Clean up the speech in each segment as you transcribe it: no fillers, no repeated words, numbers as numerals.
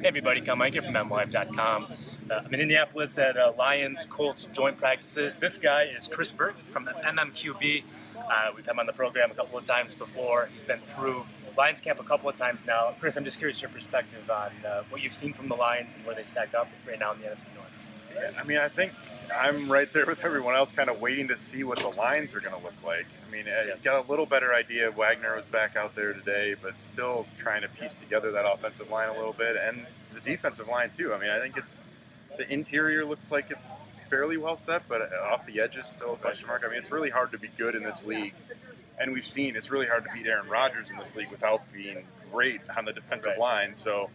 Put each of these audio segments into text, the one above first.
Hey everybody, Meinke from MLive.com. I'm in Indianapolis at Lions-Colts joint practices. This guy is Burke from MMQB. We've had him on the program a couple of times before. He's been through Lions camp a couple of times now. Chris, I'm just curious your perspective on what you've seen from the Lions and where they stack up right now in the NFC North. Yeah, I mean, I think I'm right there with everyone else, kind of waiting to see what the Lions are going to look like. I mean, I got a little better idea. Wagner was back out there today, but still trying to piece together that offensive line a little bit, and the defensive line too. I mean, I think the interior looks like it's fairly well set, but off the edges still a question mark. I mean, it's really hard to be good in this league, and we've seen it's really hard to beat Aaron Rodgers in this league without being great on the defensive line. So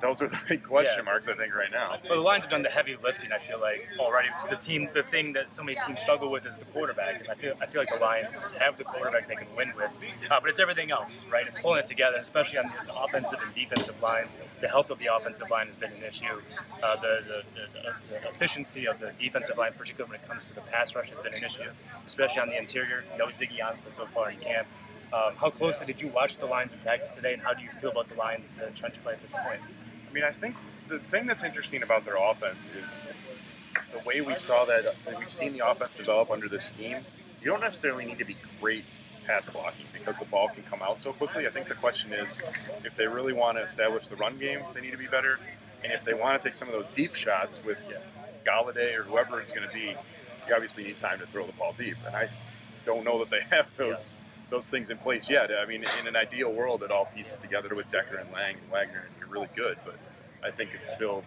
those are the big question marks, I think, right now. Well, the Lions have done the heavy lifting, I feel like, already. The thing that so many teams struggle with is the quarterback, and I feel like the Lions have the quarterback they can win with. But it's everything else, right? It's pulling it together, especially on the offensive and defensive lines. The health of the offensive line has been an issue. The efficiency of the defensive line, particularly when it comes to the pass rush, has been an issue, especially on the interior. No Ziggy Ansah so far in camp. How closely did you watch the Lions in practice today, and how do you feel about the Lions' trench play at this point? I mean, I think the thing that's interesting about their offense is the way we saw that we've seen the offense develop under this scheme. You don't necessarily need to be great pass blocking because the ball can come out so quickly. I think the question is, if they really want to establish the run game, they need to be better. And if they want to take some of those deep shots with Galladay or whoever it's going to be, you obviously need time to throw the ball deep. And I don't know that they have those things in place yet. I mean, in an ideal world, it all pieces together with Decker and Lang and Wagner, and you're really good. But I think it's still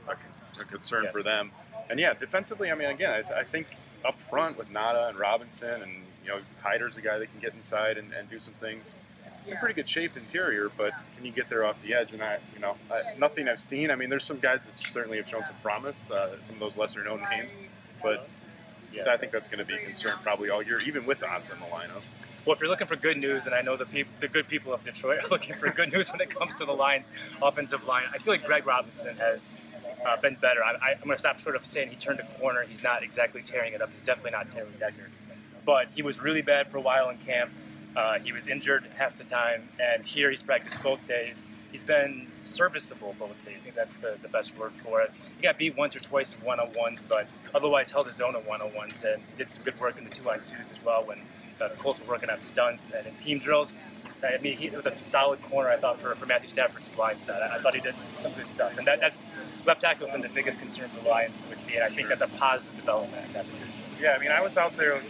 a concern for them. And yeah, defensively, I mean, again, I think up front with Nada and Robinson, and Hyder's a guy that can get inside and do some things. In pretty good shape interior, but can you get there off the edge? And nothing I've seen. I mean, there's some guys that certainly have shown some promise, some of those lesser-known names, but I think that's going to be a concern probably all year, even with Ansah in the lineup. Well, if you're looking for good news, and I know the good people of Detroit are looking for good news when it comes to the Lions' offensive line, I feel like Greg Robinson has been better. I'm going to stop short of saying he turned a corner. He's not exactly tearing it up. He's definitely not tearing Decker. But he was really bad for a while in camp. He was injured half the time, and here he's practiced both days. He's been serviceable both days. I think that's the best word for it. He got beat once or twice in one-on-ones, but otherwise held his own in one-on-ones and did some good work in the two-on-twos as well when the Colts were working on stunts and in team drills. I mean, it was a solid corner, I thought, for Matthew Stafford's blind side. I thought he did some good stuff. And that's left tackle has been the biggest concern for the Lions with me, and I think that's a positive development in that position. Yeah, I mean, I was out there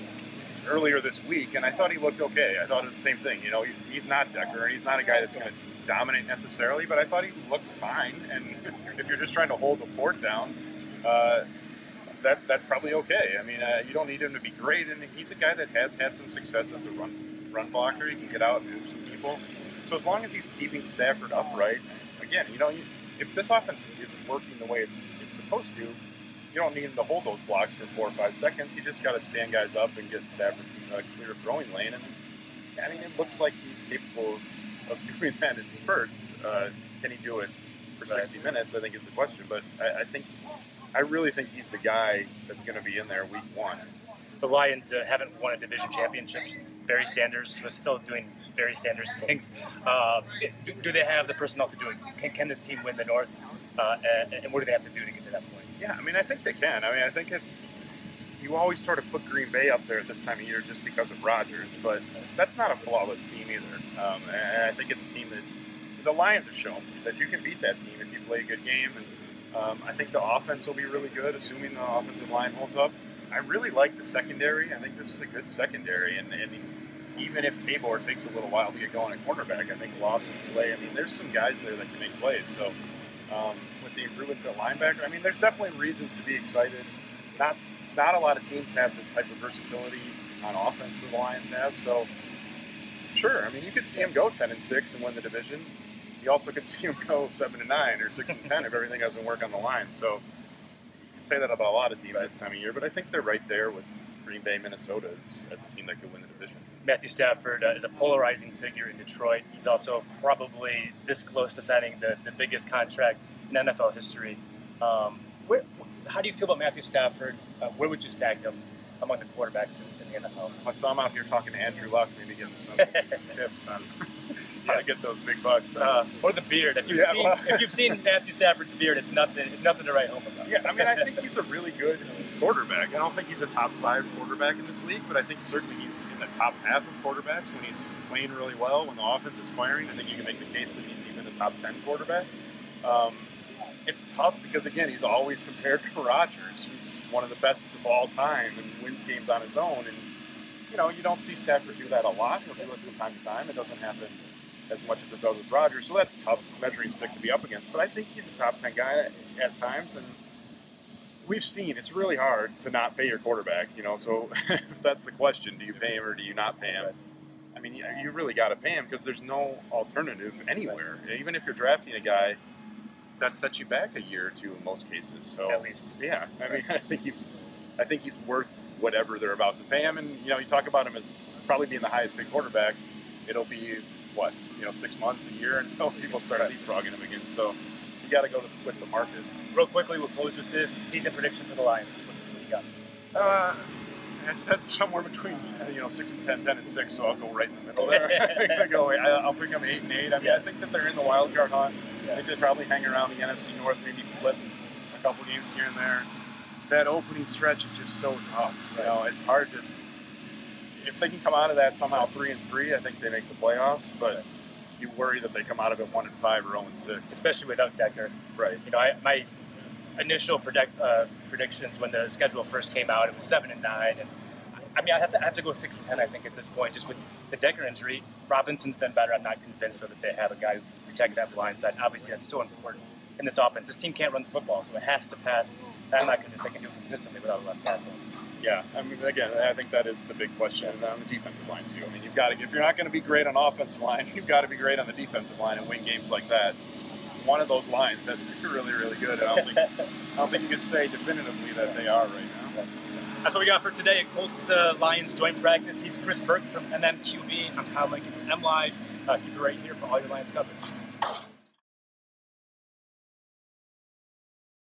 earlier this week, and I thought he looked okay. I thought it was the same thing. He's not Decker, and he's not a guy that's going to dominate necessarily, but I thought he looked fine. And if you're just trying to hold the fort down, that's probably okay. I mean, you don't need him to be great, and he's a guy that has had some success as a run blocker. He can get out and move some people. So as long as he's keeping Stafford upright, again, if this offense isn't working the way it's supposed to, you don't need him to hold those blocks for 4 or 5 seconds. You just got to stand guys up and get Stafford a clear throwing lane. And I mean, it looks like he's capable of doing that in spurts. Can he do it for 60 minutes? I think is the question. But I really think he's the guy that's going to be in there week one. The Lions haven't won a division championship since Barry Sanders was still doing Barry Sanders things. Do they have the personnel to do it? Can this team win the North? And what do they have to do to get to that point? Yeah, I mean, I think they can. I mean, I think you always sort of put Green Bay up there at this time of year just because of Rodgers, but that's not a flawless team either. And I think it's a team that the Lions have shown that you can beat that team if you play a good game. And I think the offense will be really good, assuming the offensive line holds up. I really like the secondary. I think this is a good secondary. And even if Tabor takes a little while to get going at cornerback, I think Lawson, Slay, I mean, there's some guys there that can make plays. So with the improvements at linebacker, I mean, there's definitely reasons to be excited. Not a lot of teams have the type of versatility on offense that the Lions have. So sure, I mean, you could see them go 10-6 and win the division. You also could see them go 7-9 or 6-10 if everything doesn't work on the line. So you could say that about a lot of teams this time of year, but I think they're right there with Green Bay, Minnesota as a team that could win the division. Matthew Stafford is a polarizing figure in Detroit. He's also probably this close to signing the biggest contract in NFL history. How do you feel about Matthew Stafford? Where would you stack him among the quarterbacks in the NFL? I saw him out here talking to Andrew Luck, maybe getting some tips on to get those big bucks. Or the beard. If you've seen Matthew Stafford's beard, it's nothing to write home about. Yeah, I mean, I think he's a really good quarterback. I don't think he's a top 5 quarterback in this league, but I think certainly he's in the top half of quarterbacks when he's playing really well, when the offense is firing. I think you can make the case that he's even a top 10 quarterback. It's tough because, again, he's always compared to Rodgers, who's one of the best of all time and wins games on his own. And, you know, you don't see Stafford do that a lot. He'll do it from time to time. It doesn't happen as much as it does with Rodgers. So that's tough measuring stick to be up against. But I think he's a top 10 guy at times. And we've seen it's really hard to not pay your quarterback, you know. So if that's the question, do you pay him or do you not pay him? I mean, you really got to pay him because there's no alternative anywhere. Even if you're drafting a guy, that sets you back a year or two in most cases. So at least, yeah. I mean, I think he's worth whatever they're about to pay him. And you know, you talk about him as probably being the highest paid quarterback. It'll be what, 6 months, a year until people start leapfrogging him again. So you got to go with the market. Real quickly, we'll close with this season prediction for the Lions. What do you got? I said somewhere between 6 and 10, 10 and 6, so I'll go right in the middle there. I'll pick them 8 and 8. I mean, I think that they're in the wild card hunt. I think they probably hang around the NFC North, maybe flip a couple games here and there. That opening stretch is just so tough. You know, it's hard to. If they can come out of that somehow 3-3, I think they make the playoffs. But you worry that they come out of it 1-5 or 0-6, especially without Decker. Right. You know, my initial predictions when the schedule first came out, it was 7 and 9, and I mean, I have to go 6 and 10. I think at this point, just with the Decker injury, Robinson's been better. I'm not convinced though that they have a guy who protects that blind side. Obviously, that's so important in this offense. This team can't run the football, so it has to pass. I'm not convinced they can do it consistently without a left tackle. Yeah, I mean, again, I think that is the big question on the defensive line too. I mean, you've got to, if you're not going to be great on offensive line, you've got to be great on the defensive line and win games like that. One of those lines has to be really, really good. I don't think you can say definitively that they are right now. That's what we got for today at Colts Lions joint practice. He's Chris Burke from MMQB. I'm Meinke from MLive. Keep it right here for all your Lions coverage.